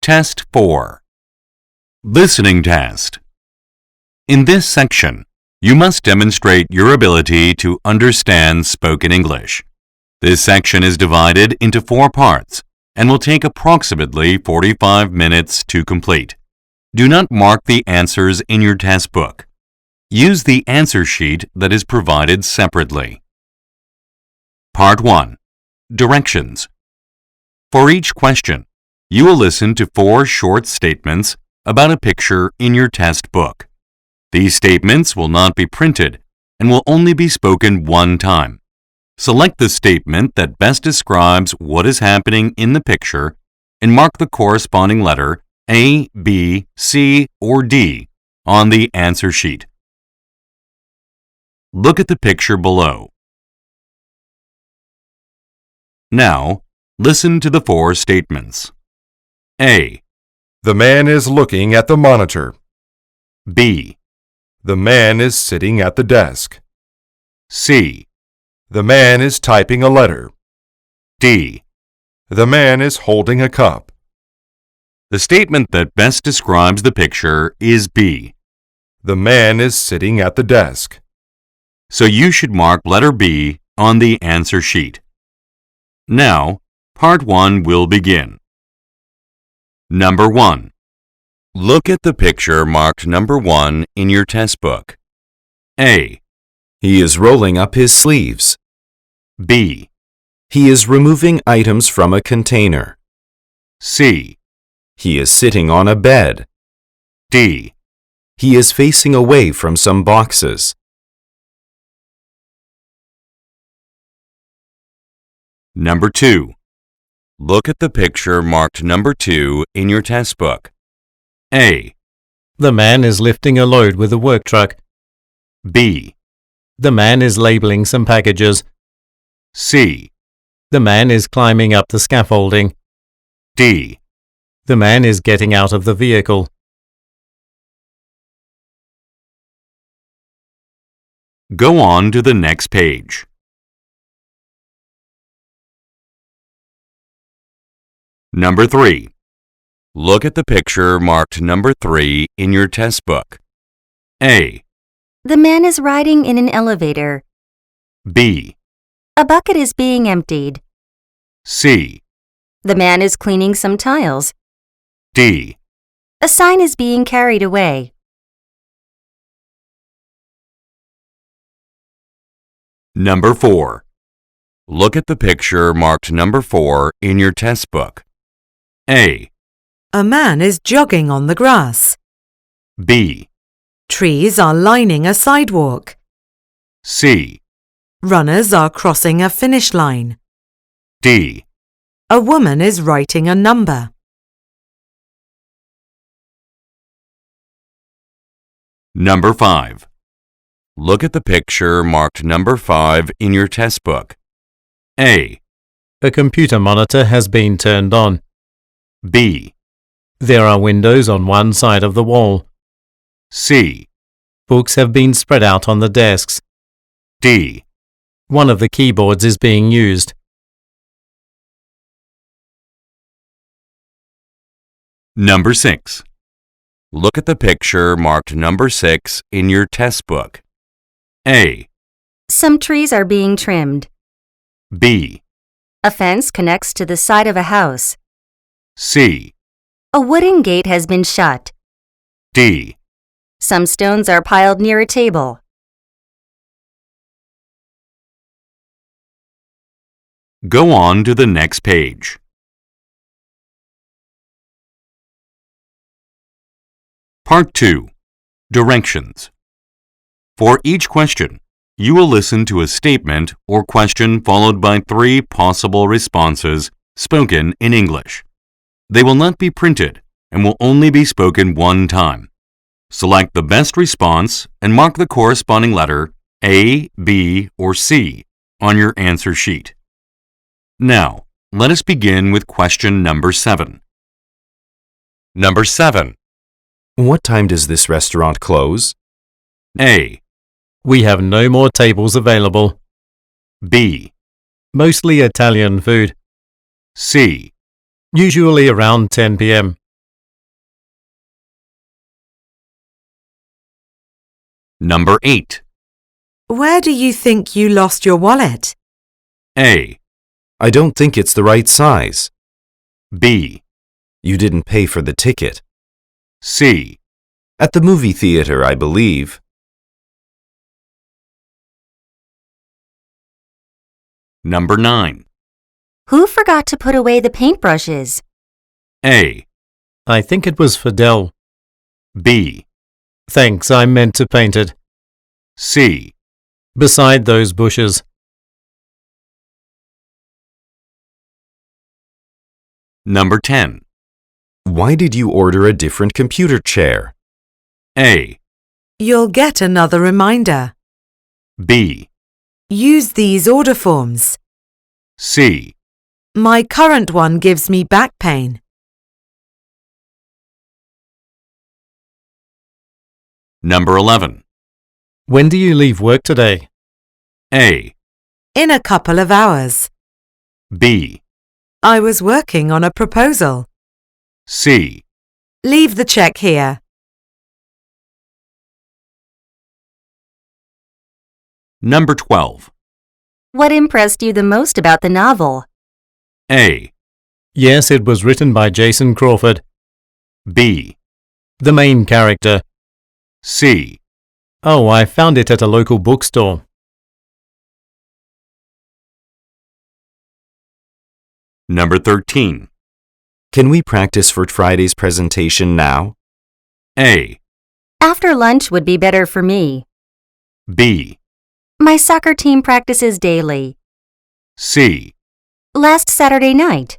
Test 4. Listening Test. In this section, you must demonstrate your ability to understand spoken English. This section is divided into 4 parts and will take approximately 45 minutes to complete. Do not mark the answers in your test book. Use the answer sheet that is provided separately. Part 1. Directions. For each question, you will listen to 4 short statements about a picture in your test book. These statements will not be printed and will only be spoken one time. Select the statement that best describes what is happening in the picture and mark the corresponding letter A, B, C, or D on the answer sheet. Look at the picture below. Now, listen to the 4 statements. A. The man is looking at the monitor. B. The man is sitting at the desk. C. The man is typing a letter. D. The man is holding a cup. The statement that best describes the picture is B. The man is sitting at the desk. So you should mark letter B on the answer sheet. Now, part 1 will begin. Number 1. Look at the picture marked number 1 in your test book. A. He is rolling up his sleeves. B. He is removing items from a container. C. He is sitting on a bed. D. He is facing away from some boxes. Number 2. Look at the picture marked number 2 in your test book. A. The man is lifting a load with a work truck. B. The man is labeling some packages. C. The man is climbing up the scaffolding. D. The man is getting out of the vehicle. Go on to the next page. Number 3. Look at the picture marked number 3 in your test book. A. The man is riding in an elevator. B. A bucket is being emptied. C. The man is cleaning some tiles. D. A sign is being carried away. Number 4. Look at the picture marked number 4 in your test book. A. A man is jogging on the grass. B. Trees are lining a sidewalk. C. Runners are crossing a finish line. D. A woman is writing a number. Number 5. Look at the picture marked number 5 in your test book. A. A computer monitor has been turned on. B. There are windows on one side of the wall. C. Books have been spread out on the desks. D. One of the keyboards is being used. Number 6. Look at the picture marked number 6 in your test book. A. Some trees are being trimmed. B. A fence connects to the side of a house. C. A wooden gate has been shut. D. Some stones are piled near a table. Go on to the next page. Part 2. Directions. For each question, you will listen to a statement or question followed by 3 possible responses spoken in English. They will not be printed and will only be spoken one time. Select the best response and mark the corresponding letter A, B, or C on your answer sheet. Now, let us begin with question number 7. Number 7. What time does this restaurant close? A. We have no more tables available. B. Mostly Italian food. C. Usually around 10 p.m. Number 8. Where do you think you lost your wallet? A. I don't think it's the right size. B. You didn't pay for the ticket. C. At the movie theater, I believe. Number 9. Who forgot to put away the paintbrushes? A. I think it was Fidel. B. Thanks, I meant to paint it. C. Beside those bushes. Number 10. Why did you order a different computer chair? A. You'll get another reminder. B. Use these order forms. C. My current one gives me back pain. Number 11. When do you leave work today? A. In a couple of hours. B. I was working on a proposal. C. Leave the check here. Number 12. What impressed you the most about the novel? A. Yes, it was written by Jason Crawford. B. The main character. C. Oh, I found it at a local bookstore. Number 13. Can we practice for Friday's presentation now? A. After lunch would be better for me. B. My soccer team practices daily. C. Last Saturday night.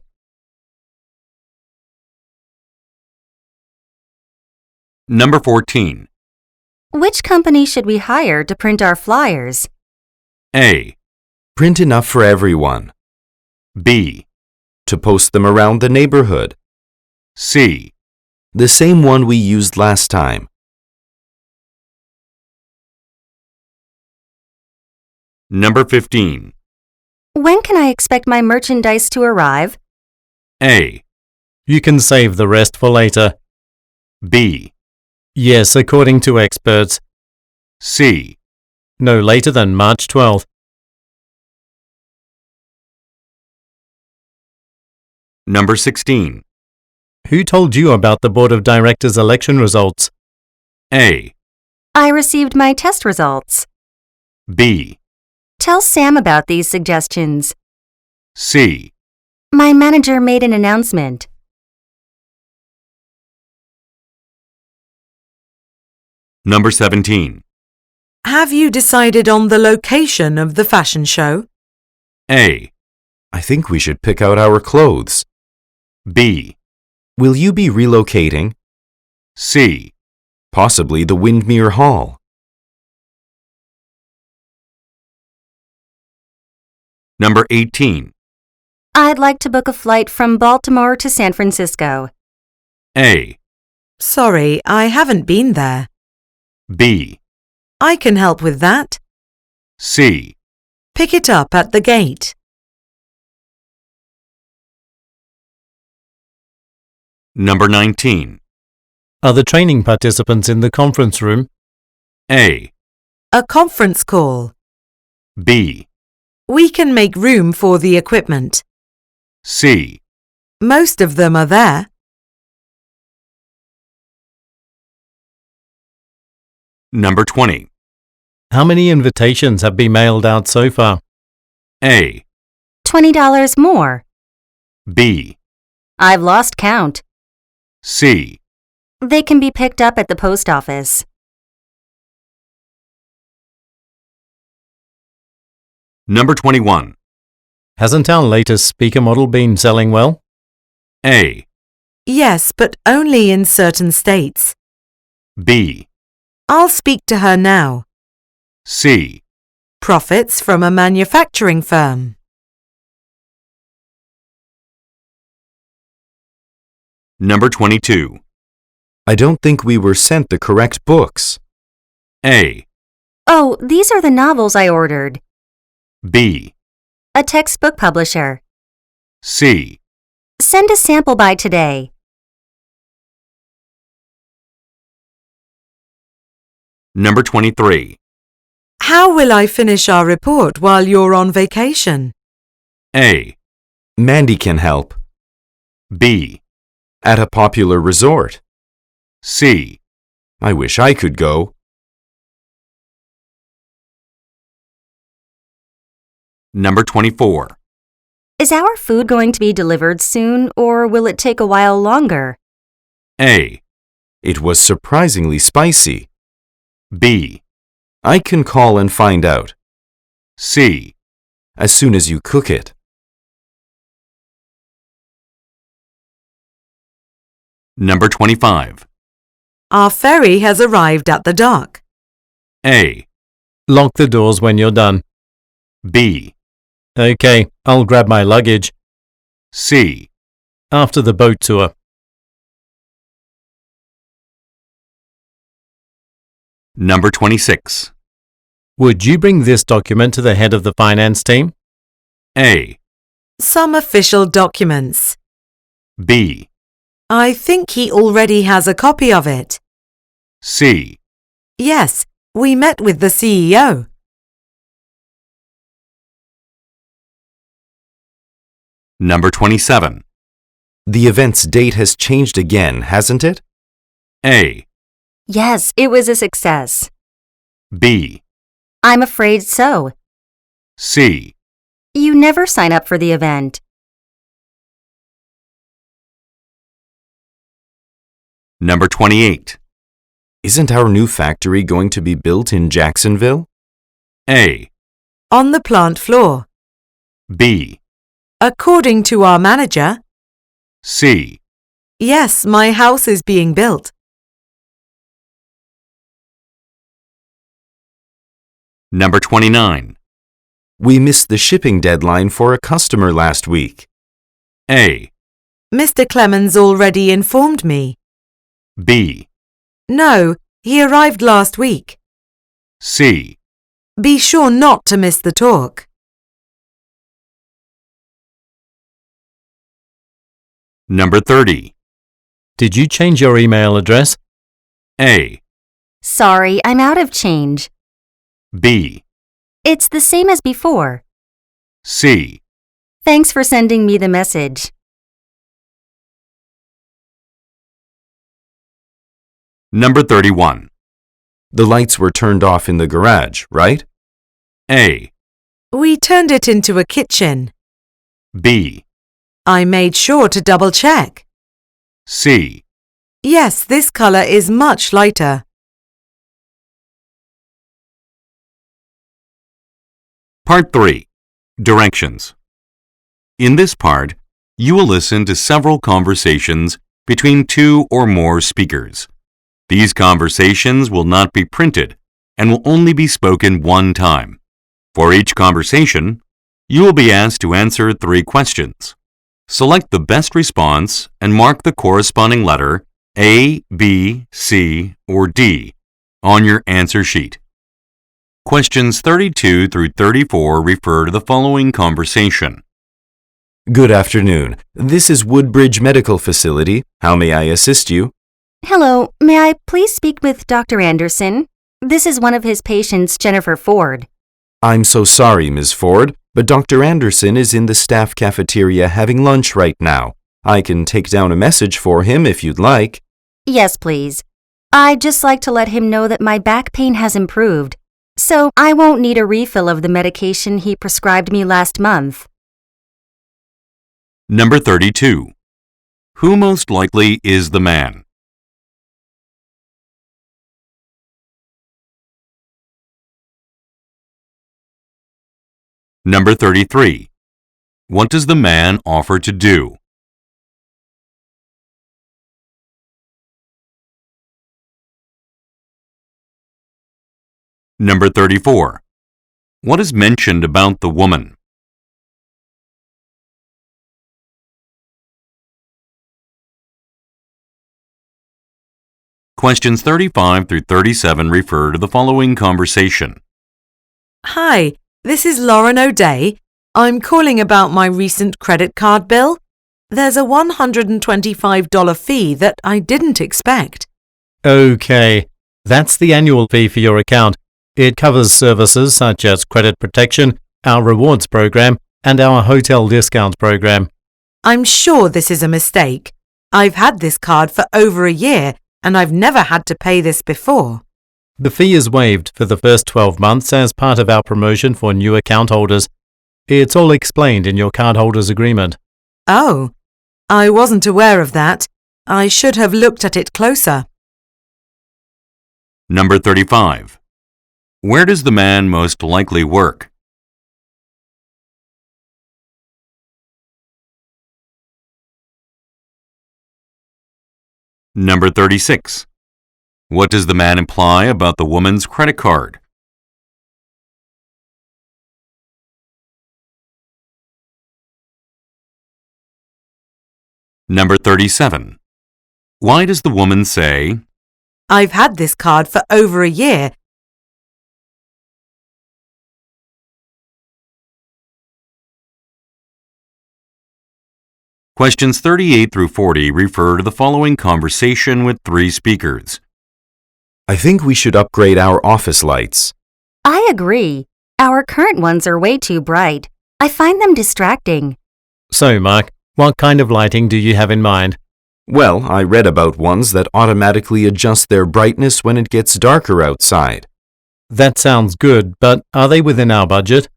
Number 14. Which company should we hire to print our flyers? A. Print enough for everyone. B. To post them around the neighborhood. C. The same one we used last time. Number 15. When can I expect my merchandise to arrive? A. You can save the rest for later. B. Yes, according to experts. C. No later than March 12th. Number 16. Who told you about the Board of Directors election results? A. I received my test results. B. Tell Sam about these suggestions. C. My manager made an announcement. Number 17. Have you decided on the location of the fashion show? A. I think we should pick out our clothes. B. Will you be relocating? C. Possibly the Windmere Hall. Number 18. I'd like to book a flight from Baltimore to San Francisco. A. Sorry, I haven't been there. B. I can help with that. C. Pick it up at the gate. Number 19. Are the training participants in the conference room? A. A conference call. B. We can make room for the equipment. C. Most of them are there. Number 20. How many invitations have been mailed out so far? A. $20 more. B. I've lost count. C. They can be picked up at the post office. Number 21. Hasn't our latest speaker model been selling well? A. Yes, but only in certain states. B. I'll speak to her now. C. Profits from a manufacturing firm. Number 22. I don't think we were sent the correct books. A. Oh, these are the novels I ordered. B. A textbook publisher. C. Send a sample by today. Number 23. How will I finish our report while you're on vacation? A. Mandy can help. B. At a popular resort. C. I wish I could go. Number 24. Is our food going to be delivered soon, or will it take a while longer? A. It was surprisingly spicy. B. I can call and find out. C. As soon as you cook it. Number 25. Our ferry has arrived at the dock. A. Lock the doors when you're done. B. Okay, I'll grab my luggage. C. After the boat tour. Number 26. Would you bring this document to the head of the finance team? A. Some official documents. B. I think he already has a copy of it. C. Yes, we met with the CEO. Number 27. The event's date has changed again, hasn't it? A. Yes, it was a success. B. I'm afraid so. C. You never sign up for the event. Number 28. Isn't our new factory going to be built in Jacksonville? A. On the plant floor. B. According to our manager. C. Yes, my house is being built. Number 29. We missed the shipping deadline for a customer last week. A. Mr. Clemens already informed me. B. No, he arrived last week. C. Be sure not to miss the talk. Number 30. Did you change your email address? A. Sorry, I'm out of change. B. It's the same as before. C. Thanks for sending me the message. Number 31. The lights were turned off in the garage, right? A. We turned it into a kitchen. B. I made sure to double check. C. Yes, this color is much lighter. Part 3. Directions. In this part, you will listen to several conversations between two or more speakers. These conversations will not be printed and will only be spoken one time. For each conversation, you will be asked to answer 3 questions. Select the best response and mark the corresponding letter A, B, C, or D on your answer sheet. Questions 32 through 34 refer to the following conversation. Good afternoon. This is Woodbridge Medical Facility. How may I assist you? Hello, may I please speak with Dr. Anderson? This is one of his patients, Jennifer Ford. I'm so sorry, Ms. Ford, but Dr. Anderson is in the staff cafeteria having lunch right now. I can take down a message for him if you'd like. Yes, please. I'd just like to let him know that my back pain has improved, so I won't need a refill of the medication he prescribed me last month. Number 32. Who most likely is the man? Number 33. What does the man offer to do? Number 34. What is mentioned about the woman? Questions 35 through 37 refer to the following conversation. Hi, this is Lauren O'Day. I'm calling about my recent credit card bill. There's a $125 fee that I didn't expect. Okay, That's the annual fee for your account. It covers services such as credit protection, our rewards program, and our hotel discounts program. I'm sure this is a mistake. I've had this card for over a year and I've never had to pay this before. The fee is waived for the first 12 months as part of our promotion for new account holders. It's all explained in your cardholder's agreement. Oh, I wasn't aware of that. I should have looked at it closer. Number 35. Where does the man most likely work? Number 36. What does the man imply about the woman's credit card? Number 37. Why does the woman say, I've had this card for over a year. Questions 38 through 40 refer to the following conversation with three speakers. I think we should upgrade our office lights. I agree. Our current ones are way too bright. I find them distracting. So, Mark, what kind of lighting do you have in mind? Well, I read about ones that automatically adjust their brightness when it gets darker outside. That sounds good, but are they within our budget?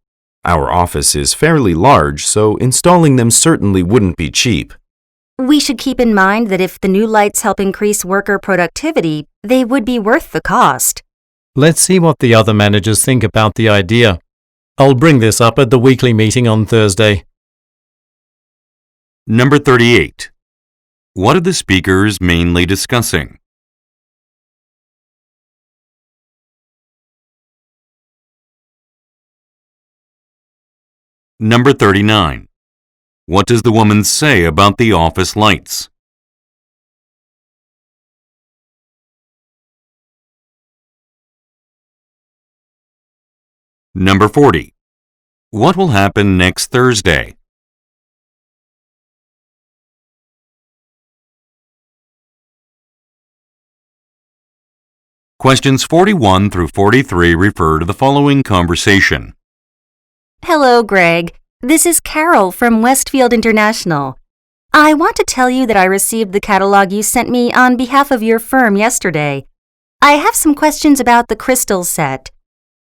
Our office is fairly large, so installing them certainly wouldn't be cheap. We should keep in mind that if the new lights help increase worker productivity, they would be worth the cost. Let's see what the other managers think about the idea. I'll bring this up at the weekly meeting on Thursday. Number 38. What are the speakers mainly discussing? Number 39. What does the woman say about the office lights? Number 40. What will happen next Thursday? Questions 41 through 43 refer to the following conversation. Hello, Greg. This is Carol from Westfield International. I want to tell you that I received the catalog you sent me on behalf of your firm yesterday. I have some questions about the crystal set.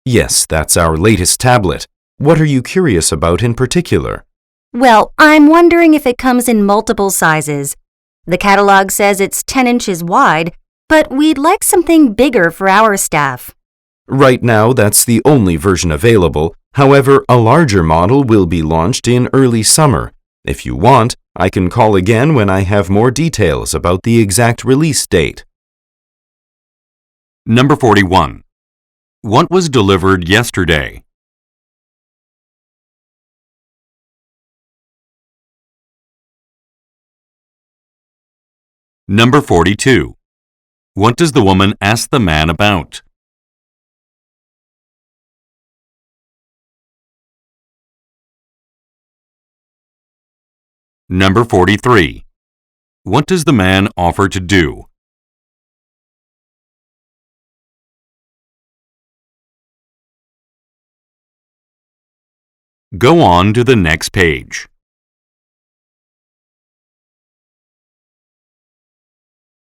Yes, that's our latest tablet. What are you curious about in particular? Well, I'm wondering if it comes in multiple sizes. The catalog says it's 10 inches wide, but we'd like something bigger for our staff. Right now, that's the only version available. However, a larger model will be launched in early summer. If you want, I can call again when I have more details about the exact release date. Number 41. What was delivered yesterday? Number 42. What does the woman ask the man about? Number 43. What does the man offer to do? Go on to the next page.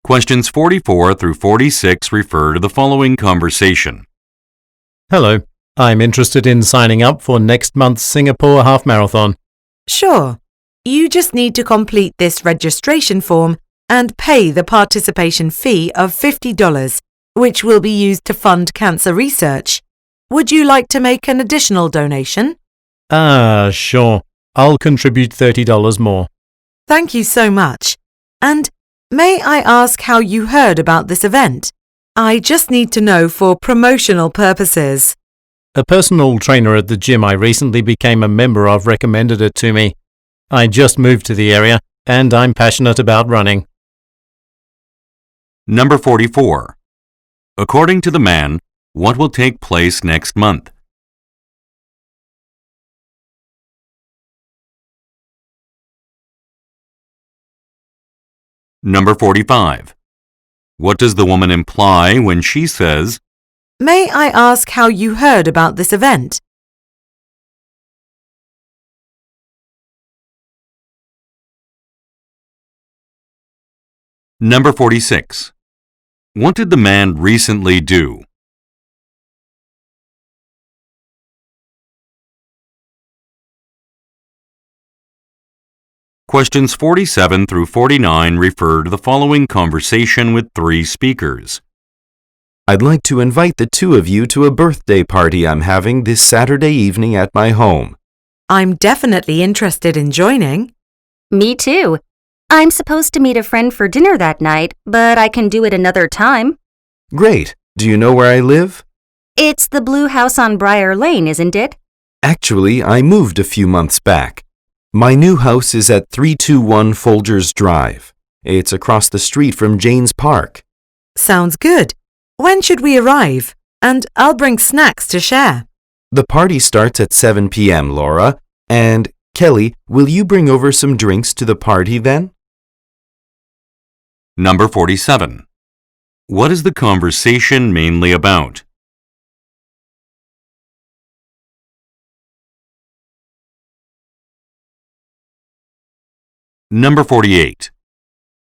Questions 44 through 46 refer to the following conversation. Hello, I'm interested in signing up for next month's Singapore Half Marathon. Sure. You just need to complete this registration form and pay the participation fee of $50, which will be used to fund cancer research. Would you like to make an additional donation? Sure. I'll contribute $30 more. Thank you so much. And may I ask how you heard about this event? I just need to know for promotional purposes. A personal trainer at the gym I recently became a member of recommended it to me. I just moved to the area, and I'm passionate about running. Number 44. According to the man, what will take place next month? Number 45. What does the woman imply when she says, May I ask how you heard about this event? Number 46. What did the man recently do? Questions 47 through 49 refer to the following conversation with three speakers. I'd like to invite the two of you to a birthday party I'm having this Saturday evening at my home. I'm definitely interested in joining. Me too. I'm supposed to meet a friend for dinner that night, but I can do it another time. Great. Do you know where I live? It's the blue house on Briar Lane, isn't it? Actually, I moved a few months back. My new house is at 321 Folgers Drive. It's across the street from Jane's Park. Sounds good. When should we arrive? And I'll bring snacks to share. The party starts at 7 p.m., Laura. And, Kelly, will you bring over some drinks to the party then? Number 47. What is the conversation mainly about? Number 48.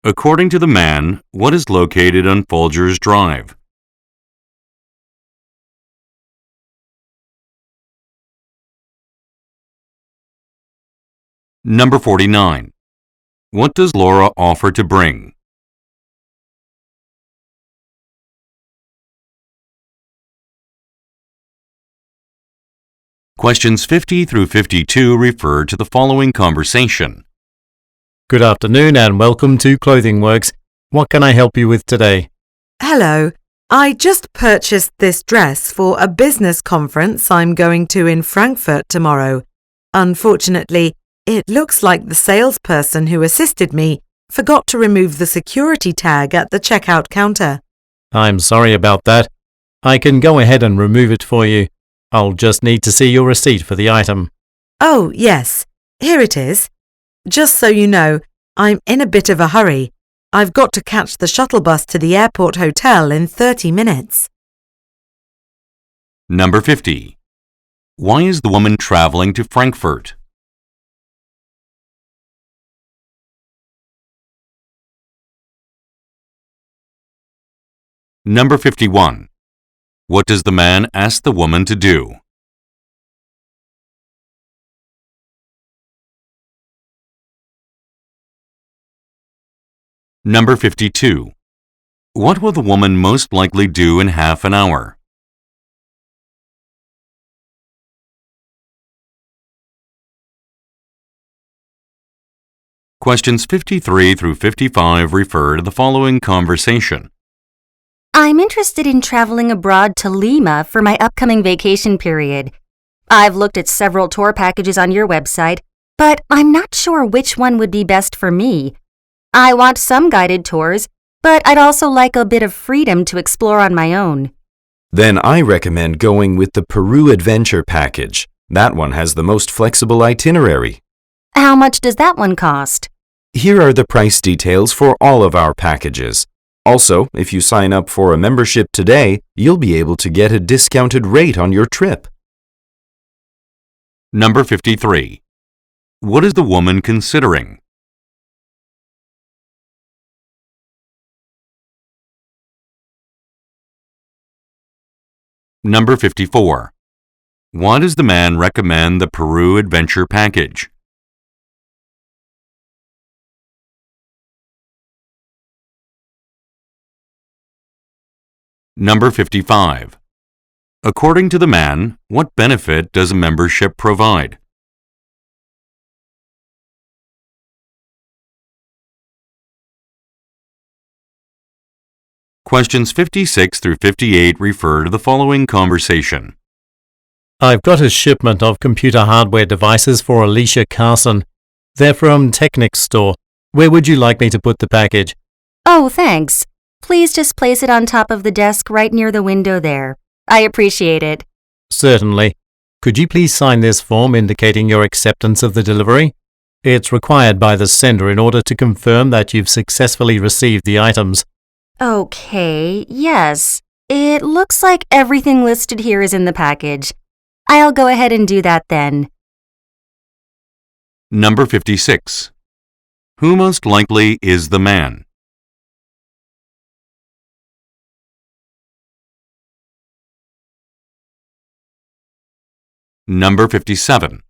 According to the man, what is located on Folgers Drive? Number 49. What does Laura offer to bring? Questions 50 through 52 refer to the following conversation. Good afternoon and welcome to Clothing Works. What can I help you with today? Hello. I just purchased this dress for a business conference I'm going to in Frankfurt tomorrow. Unfortunately, it looks like the salesperson who assisted me forgot to remove the security tag at the checkout counter. I'm sorry about that. I can go ahead and remove it for you. I'll just need to see your receipt for the item. Oh, yes. Here it is. Just so you know, I'm in a bit of a hurry. I've got to catch the shuttle bus to the airport hotel in 30 minutes. Number 50. Why is the woman traveling to Frankfurt? Number 51. What does the man ask the woman to do? Number 52. What will the woman most likely do in half an hour? Questions 53 through 55 refer to the following conversation. I'm interested in traveling abroad to Lima for my upcoming vacation period. I've looked at several tour packages on your website, but I'm not sure which one would be best for me. I want some guided tours, but I'd also like a bit of freedom to explore on my own. Then I recommend going with the Peru Adventure Package. That one has the most flexible itinerary. How much does that one cost? Here are the price details for all of our packages. Also, if you sign up for a membership today, you'll be able to get a discounted rate on your trip. Number 53. What is the woman considering? Number 54. Why does the man recommend the Peru Adventure Package? Number 55. According to the man, what benefit does a membership provide? Questions 56 through 58 refer to the following conversation. I've got a shipment of computer hardware devices for Alicia Carson. They're from Technic's store. Where would you like me to put the package? Oh, thanks. Please just place it on top of the desk right near the window there. I appreciate it. Certainly. Could you please sign this form indicating your acceptance of the delivery? It's required by the sender in order to confirm that you've successfully received the items. Okay, yes. It looks like everything listed here is in the package. I'll go ahead and do that then. Number 56. Who most likely is the man? Number 57.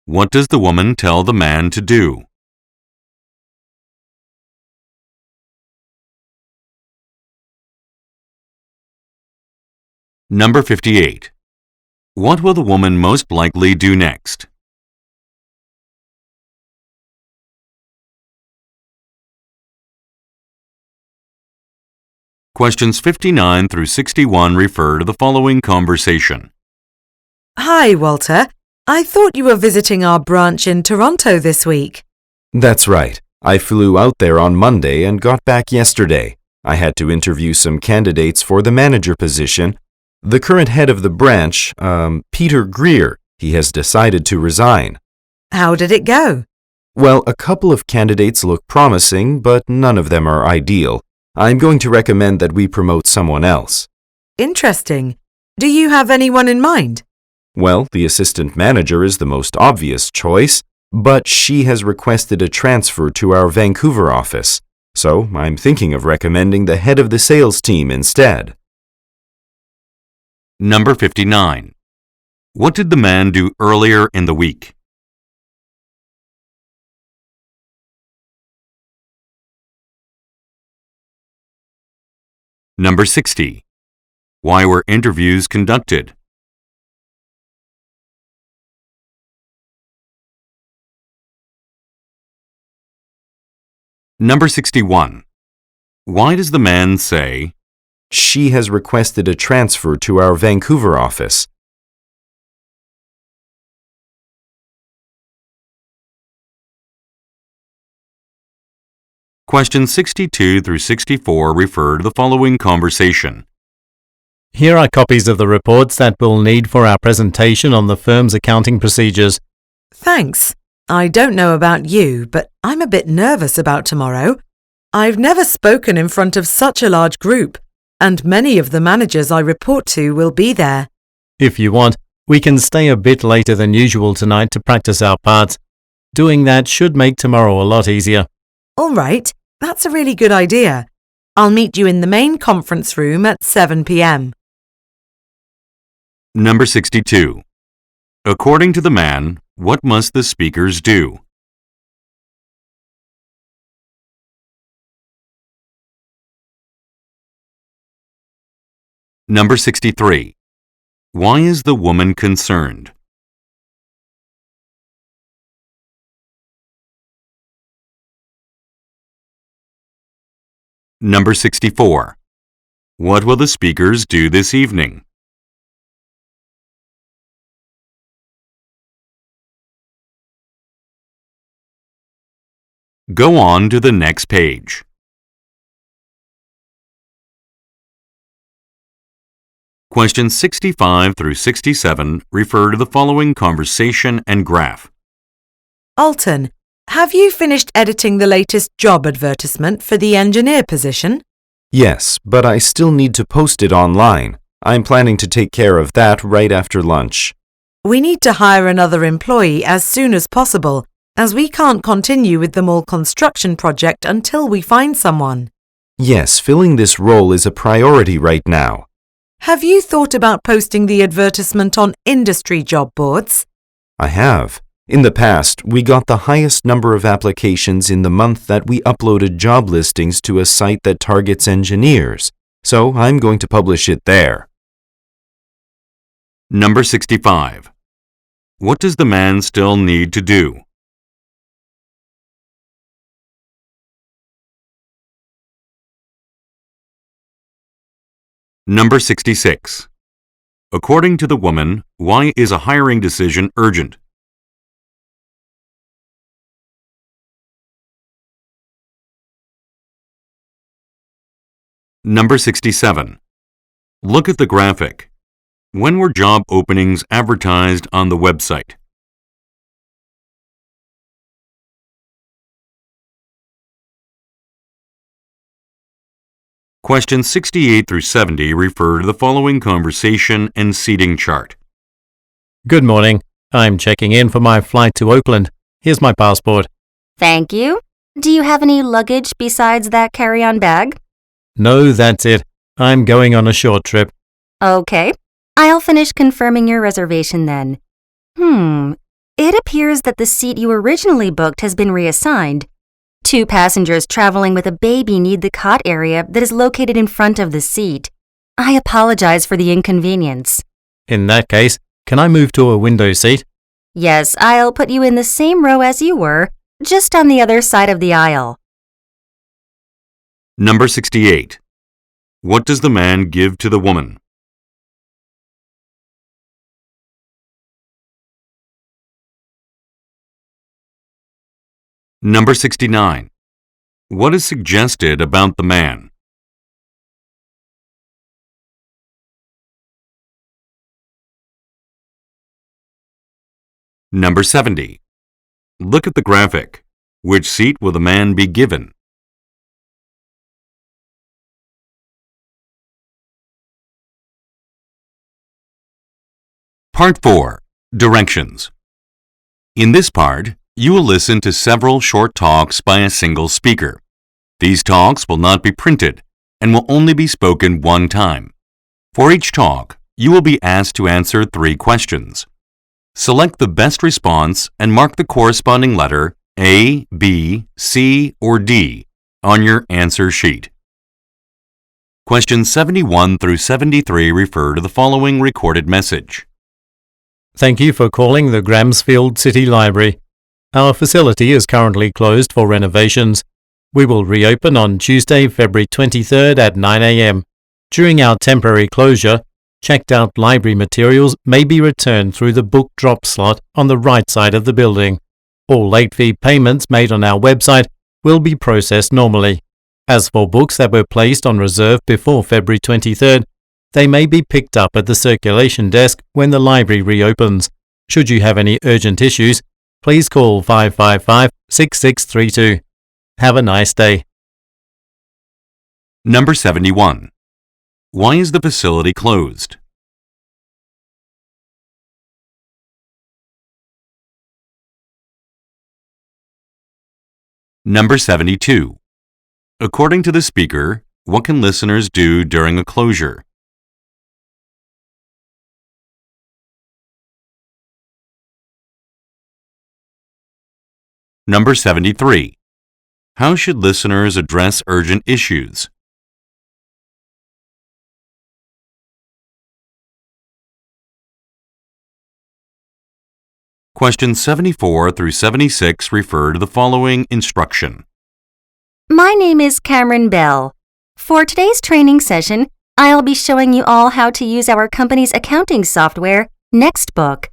What does the woman tell the man to do? Number 58. What will the woman most likely do next? Questions 59 through 61 refer to the following conversation. Hi, Walter. I thought you were visiting our branch in Toronto this week. That's right. I flew out there on Monday and got back yesterday. I had to interview some candidates for the manager position. The current head of the branch, Peter Greer, he has decided to resign. How did it go? Well, a couple of candidates look promising, but none of them are ideal. I'm going to recommend that we promote someone else. Interesting. Do you have anyone in mind? Well, the assistant manager is the most obvious choice, but she has requested a transfer to our Vancouver office. So I'm thinking of recommending the head of the sales team instead. Number 59. What did the man do earlier in the week? Number 60. Why were interviews conducted? Number 61. Why does the man say, She has requested a transfer to our Vancouver office. Questions 62 through 64 refer to the following conversation. Here are copies of the reports that we'll need for our presentation on the firm's accounting procedures. Thanks. I don't know about you, but I'm a bit nervous about tomorrow. I've never spoken in front of such a large group, and many of the managers I report to will be there. If you want, we can stay a bit later than usual tonight to practice our parts. Doing that should make tomorrow a lot easier. All right, that's a really good idea. I'll meet you in the main conference room at 7 p.m. Number 62. According to the man, what must the speakers do? Number 63. Why is the woman concerned? Number 64. What will the speakers do this evening? Go on to the next page. Questions 65 through 67 refer to the following conversation and graph. Alton, have you finished editing the latest job advertisement for the engineer position? Yes, but I still need to post it online. I'm planning to take care of that right after lunch. We need to hire another employee as soon as possible, as we can't continue with the mall construction project until we find someone. Yes, filling this role is a priority right now. Have you thought about posting the advertisement on industry job boards? I have. In the past, we got the highest number of applications in the month that we uploaded job listings to a site that targets engineers, so I'm going to publish it there. Number 65. What does the man still need to do? Number 66. According to the woman, why is a hiring decision urgent? Number 67. Look at the graphic. When were job openings advertised on the website? Questions 68 through 70 refer to the following conversation and seating chart. Good morning. I'm checking in for my flight to Oakland. Here's my passport. Thank you. Do you have any luggage besides that carry-on bag? No, that's it. I'm going on a short trip. Okay. I'll finish confirming your reservation then. It appears that the seat you originally booked has been reassigned. 2 passengers traveling with a baby need the cot area that is located in front of the seat. I apologize for the inconvenience. In that case, can I move to a window seat? Yes, I'll put you in the same row as you were, just on the other side of the aisle. Number 68. What does the man give to the woman? Number 69. What is suggested about the man? Number 70. Look at the graphic. Which seat will the man be given? Part 4. Directions. In this part, you will listen to several short talks by a single speaker. These talks will not be printed and will only be spoken one time. For each talk, you will be asked to answer 3 questions. Select the best response and mark the corresponding letter A, B, C, or D on your answer sheet. Questions 71 through 73 refer to the following recorded message. Thank you for calling the Gramsfield City Library. Our facility is currently closed for renovations. We will reopen on Tuesday, February 23rd at 9 a.m. During our temporary closure, checked-out library materials may be returned through the book drop slot on the right side of the building. All late fee payments made on our website will be processed normally. As for books that were placed on reserve before February 23rd, they may be picked up at the circulation desk when the library reopens. Should you have any urgent issues, please call 555-6632. Have a nice day. Number 71. Why is the facility closed? Number 72. According to the speaker, what can listeners do during a closure? Number 73. How should listeners address urgent issues? Questions 74 through 76 refer to the following instruction. My name is Cameron Bell. For today's training session, I'll be showing you all how to use our company's accounting software, Nextbook.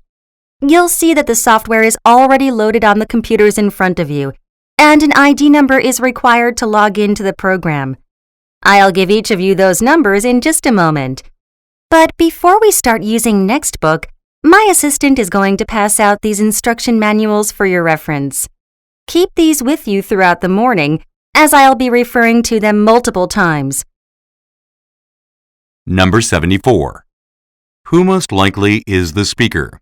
You'll see that the software is already loaded on the computers in front of you, and an ID number is required to log into the program. I'll give each of you those numbers in just a moment. But before we start using Nextbook, my assistant is going to pass out these instruction manuals for your reference. Keep these with you throughout the morning, as I'll be referring to them multiple times. Number 74. Who most likely is the speaker?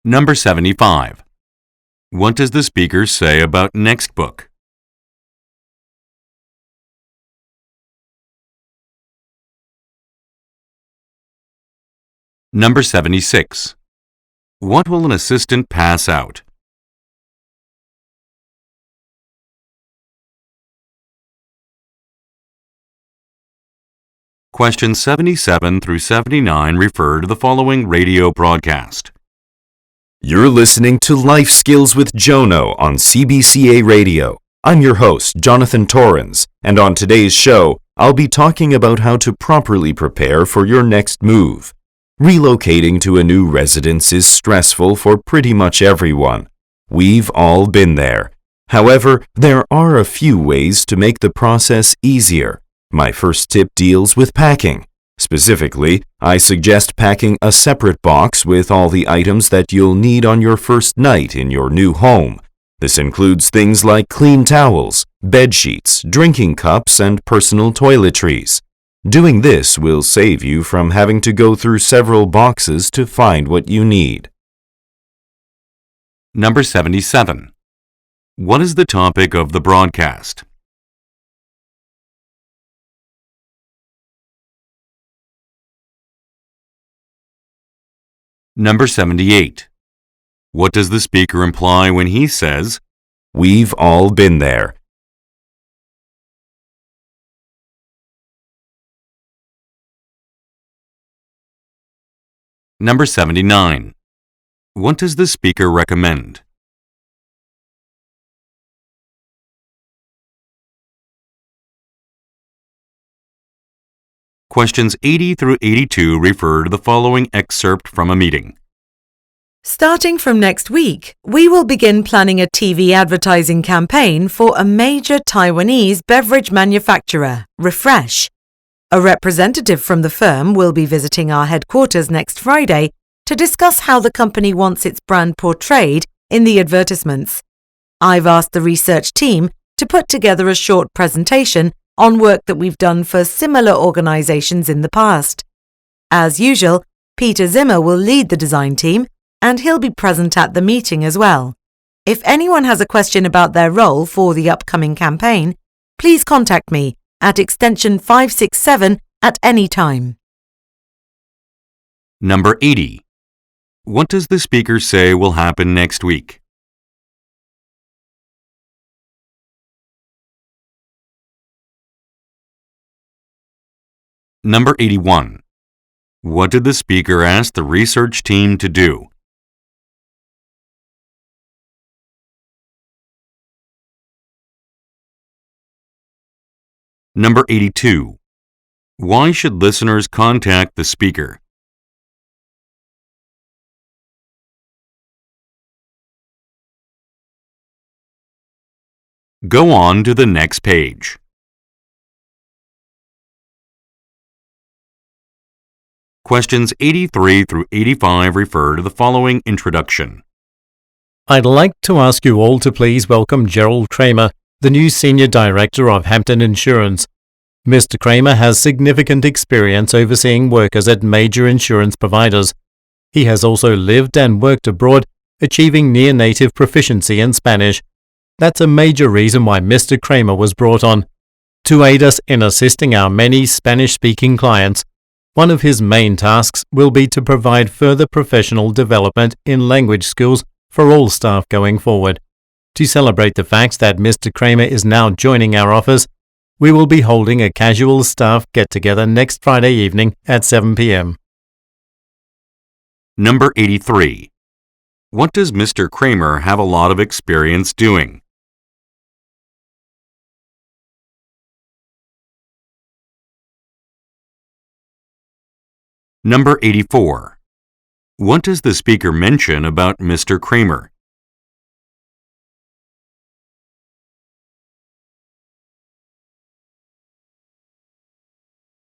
Number 75. What does the speaker say about Nextbook? Number 76. What will an assistant pass out? Questions 77 through 79 refer to the following radio broadcast. You're listening to Life Skills with Jono on CBCA Radio. I'm your host, Jonathan Torrens, and on today's show, I'll be talking about how to properly prepare for your next move. Relocating to a new residence is stressful for pretty much everyone. We've all been there. However, there are a few ways to make the process easier. My first tip deals with packing. Specifically, I suggest packing a separate box with all the items that you'll need on your first night in your new home. This includes things like clean towels, bed sheets, drinking cups, and personal toiletries. Doing this will save you from having to go through several boxes to find what you need. Number 77. What is the topic of the broadcast? Number 78. What does the speaker imply when he says, We've all been there. Number 79. What does the speaker recommend? Questions 80 through 82 refer to the following excerpt from a meeting. Starting from next week, we will begin planning a TV advertising campaign for a major Taiwanese beverage manufacturer, Refresh. A representative from the firm will be visiting our headquarters next Friday to discuss how the company wants its brand portrayed in the advertisements. I've asked the research team to put together a short presentation on work that we've done for similar organizations in the past. As usual, Peter Zimmer will lead the design team, and he'll be present at the meeting as well. If anyone has a question about their role for the upcoming campaign, please contact me at extension 567 at any time. Number 80. What does the speaker say will happen next week? Number 81. What did the speaker ask the research team to do? Number 82. Why should listeners contact the speaker? Go on to the next page. Questions 83 through 85 refer to the following introduction. I'd like to ask you all to please welcome Gerald Kramer, the new Senior Director of Hampton Insurance. Mr. Kramer has significant experience overseeing workers at major insurance providers. He has also lived and worked abroad, achieving near-native proficiency in Spanish. That's a major reason why Mr. Kramer was brought on. To aid us in assisting our many Spanish-speaking clients, one of his main tasks will be to provide further professional development in language skills for all staff going forward. To celebrate the fact that Mr. Kramer is now joining our office, we will be holding a casual staff get-together next Friday evening at 7 p.m. Number 83. What does Mr. Kramer have a lot of experience doing? Number 84. What does the speaker mention about Mr. Kramer?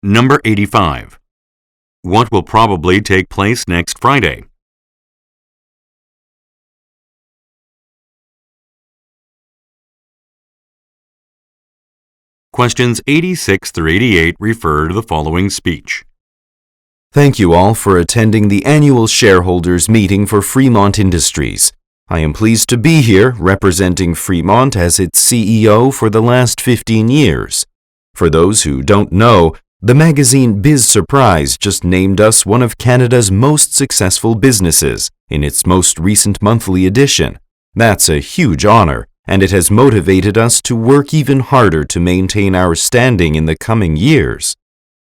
Number 85. What will probably take place next Friday? Questions 86 through 88 refer to the following speech. Thank you all for attending the annual shareholders meeting for Fremont Industries. I am pleased to be here representing Fremont as its CEO for the last 15 years. For those who don't know, the magazine Biz Surprise just named us one of Canada's most successful businesses in its most recent monthly edition. That's a huge honor, and it has motivated us to work even harder to maintain our standing in the coming years.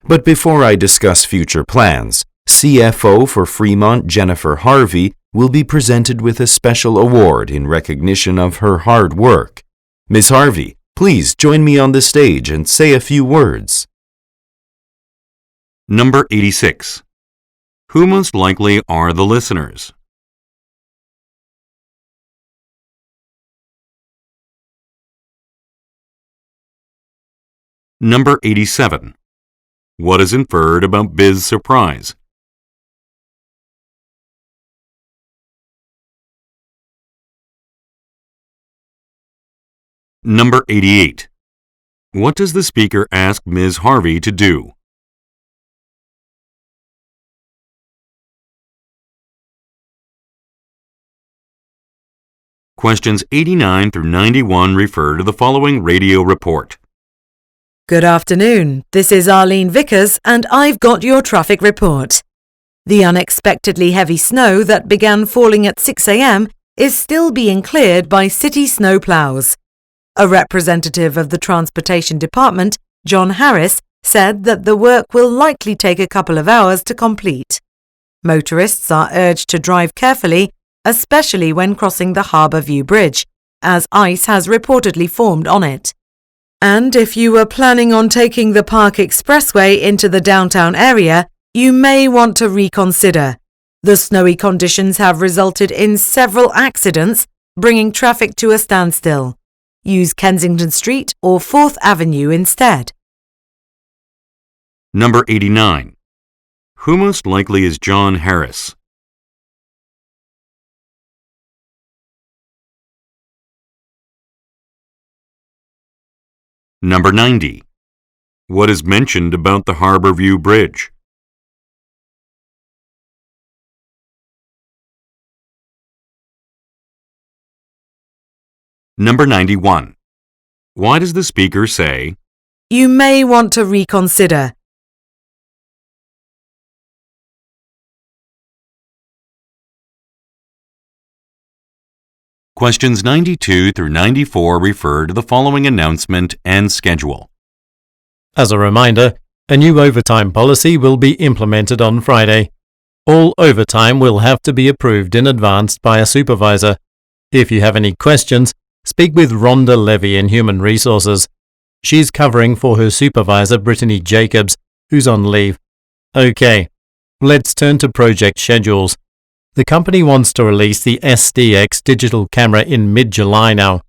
But before I discuss future plans, CFO for Fremont, Jennifer Harvey, will be presented with a special award in recognition of her hard work. Ms. Harvey, please join me on the stage and say a few words. Number 86. Who most likely are the listeners? Number 87. What is inferred about Biz's surprise? Number 88. What does the speaker ask Ms. Harvey to do? Questions 89 through 91 refer to the following radio report. Good afternoon. This is Arlene Vickers and I've got your traffic report. The unexpectedly heavy snow that began falling at 6 a.m. is still being cleared by city snow plows. A representative of the Transportation Department, John Harris, said that the work will likely take a couple of hours to complete. Motorists are urged to drive carefully, especially when crossing the Harbour View Bridge, as ice has reportedly formed on it. And if you were planning on taking the Park Expressway into the downtown area, you may want to reconsider. The snowy conditions have resulted in several accidents, bringing traffic to a standstill. Use Kensington Street or 4th Avenue instead. Number 89. Who most likely is John Harris? Number 90. What is mentioned about the Harbour View Bridge? Number 91. Why does the speaker say, You may want to reconsider. Questions 92 through 94 refer to the following announcement and schedule. As a reminder, a new overtime policy will be implemented on Friday. All overtime will have to be approved in advance by a supervisor. If you have any questions, speak with Rhonda Levy in Human Resources. She's covering for her supervisor, Brittany Jacobs, who's on leave. Okay, let's turn to project schedules. The company wants to release the SDX digital camera in mid-July now,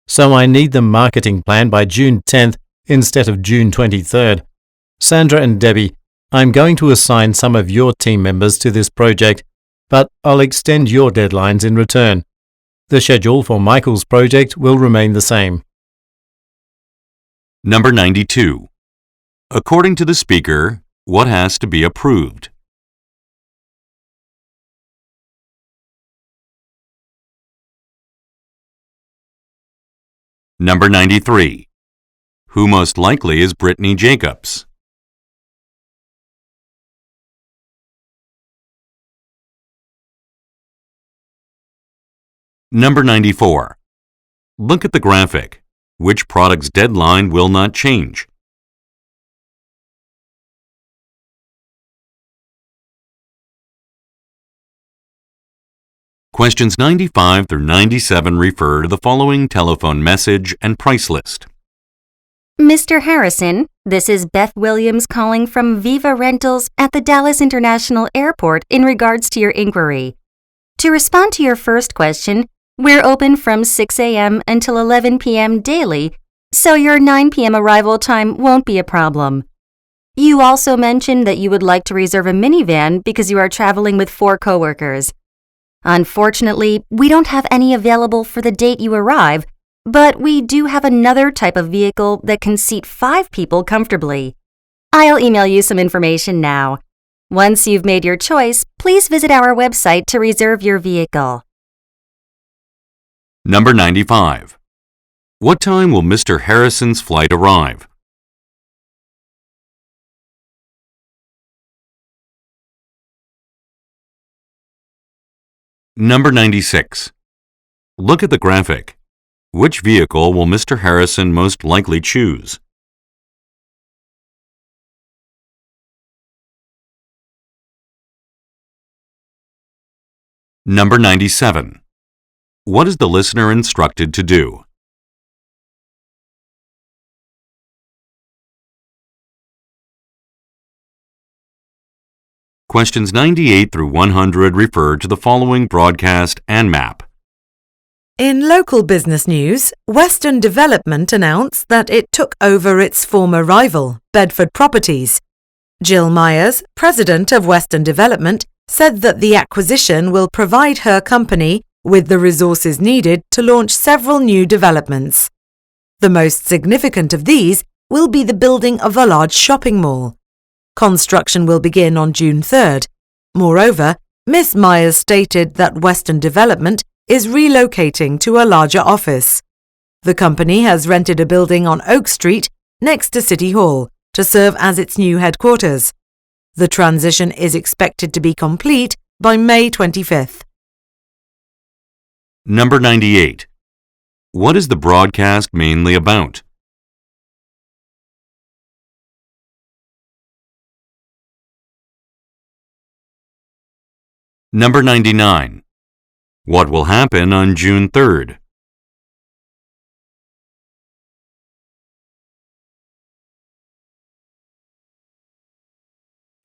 so I need the marketing plan by June 10th instead of June 23rd. Sandra and Debbie, I'm going to assign some of your team members to this project, but I'll extend your deadlines in return. The schedule for Michael's project will remain the same. Number 92. According to the speaker, what has to be approved? Number 93. Who most likely is Brittany Jacobs? Number 94. Look at the graphic. Which product's deadline will not change? Questions 95 through 97 refer to the following telephone message and price list. Mr. Harrison, this is Beth Williams calling from Viva Rentals at the Dallas International Airport in regards to your inquiry. To respond to your first question, we're open from 6 a.m. until 11 p.m. daily, so your 9 p.m. arrival time won't be a problem. You also mentioned that you would like to reserve a minivan because you are traveling with 4 coworkers. Unfortunately, we don't have any available for the date you arrive, but we do have another type of vehicle that can seat 5 people comfortably. I'll email you some information now. Once you've made your choice, please visit our website to reserve your vehicle. Number 95. What time will Mr. Harrison's flight arrive? Number 96. Look at the graphic. Which vehicle will Mr. Harrison most likely choose? Number 97. What is the listener instructed to do? Questions 98 through 100 refer to the following broadcast and map. In local business news, Western Development announced that it took over its former rival, Bedford Properties. Jill Myers, president of Western Development, said that the acquisition will provide her company with the resources needed to launch several new developments. The most significant of these will be the building of a large shopping mall. Construction will begin on June 3rd. Moreover, Ms. Myers stated that Western Development is relocating to a larger office. The company has rented a building on Oak Street next to City Hall to serve as its new headquarters. The transition is expected to be complete by May 25th. Number 98. What is the broadcast mainly about? Number 99. What will happen on June 3rd?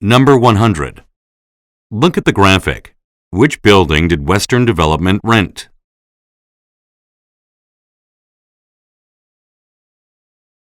Number 100. Look at the graphic. Which building did Western Development rent?